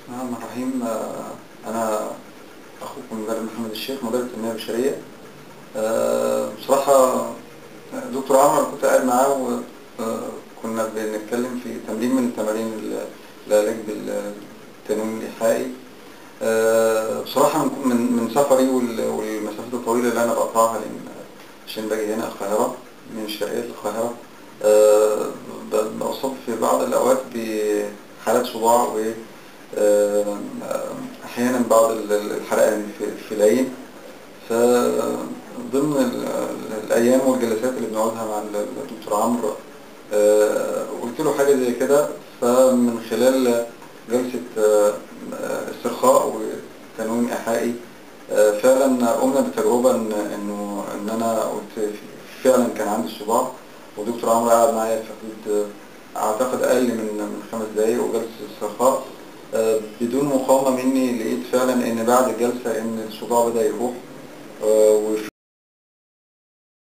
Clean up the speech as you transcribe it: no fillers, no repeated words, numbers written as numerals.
الرحمن الرحيم. أنا أخوكم المدرب محمد الشيخ، مدرب التنمية البشرية. بصراحة دكتور عمرو أنا كنت قاعد معاه وكنا بنتكلم في تمرين من تمارين العلاج بالتنويم الإيحائي. بصراحة من سفري والمسافات الطويلة اللي أنا بقطعها عشان باجي هنا القاهرة من الشرقية للقاهرة. بصاب في بعض الأوقات بحالات صداع و أحيانا بعض الحرقان في العين. فضمن الأيام والجلسات اللي بنقعدها مع الدكتور عمرو قلت له حاجة زي كده. فمن خلال جلسة استرخاء وتنويم إيحائي فعلا قمنا بتجربة إن أنا قلت فعلا كان عندي صداع، ودكتور عمرو قعد معايا في حدود أعتقد أقل من 5 دقايق وجلسة استرخاء بدون مقاومة مني. لقيت فعلا إن بعد الجلسة إن الصداع بدأ يروح